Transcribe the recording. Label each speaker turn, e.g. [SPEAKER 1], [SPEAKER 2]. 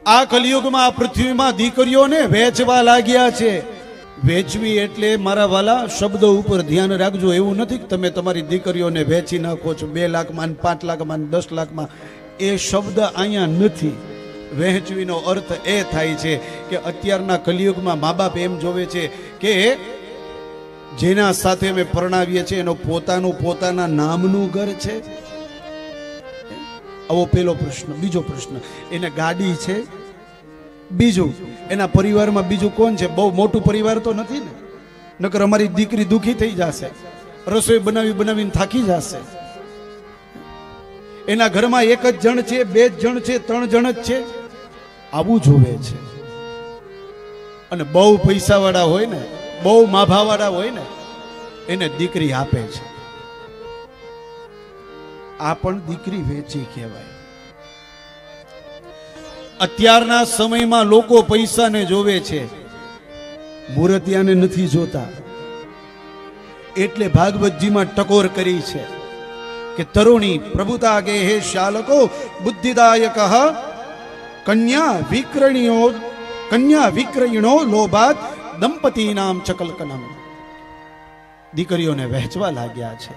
[SPEAKER 1] આ કલિયુગમાં આ પૃથ્વીમાં દીકરીઓને વેચવા લાગ્યા છે. વેચવી એટલે મારા વાલા શબ્દો ઉપર ધ્યાન રાખજો. એવું નથી કે તમે તમારી દીકરીઓને વેચી નાખો છો 2 લાખમાં, 5 લાખમાં, 10 લાખમાં. એ શબ્દ અહીંયા નથી. વહેંચવીનો અર્થ એ થાય છે કે અત્યારના કલિયુગમાં મા બાપ એમ જોવે છે કે જેના સાથે અમે પરણાવીએ છીએ એનો પોતાના નામનું ઘર છે. આવો પહેલો પ્રશ્ન. બીજો પ્રશ્ન, એને ગાડી છે. બીજું, એના પરિવારમાં બીજું કોણ છે? બહુ મોટું પરિવાર તો નથી ને, નકર અમારી દીકરી દુખી થઈ જશે, રસોઈ બનાવીને થાકી જશે. એના ઘરમાં 1 જ જણ છે, 2 જ જણ છે, 3 જણ જ છે? આવું જોવે છે. અને બહુ પૈસાવાળા હોય ને, બહુ માભાવાળા હોય ને, એને દીકરી આપે છે. આ પણ દીકરી વેચી કહેવાય. અત્યારના સમયમાં લોકો પૈસાને જોવે છે, મૂર્તિયાને નથી જોતા. એટલે ભાગવતજીમાં ટકોર કરી છે કે તરુણી પ્રભુતા ગે હે શાલકો બુદ્ધિદાયક કન્યા વિક્રયણો લોભાત દંપતી નામ ચકલકનમ. દીકરીઓને વહેંચવા લાગ્યા છે.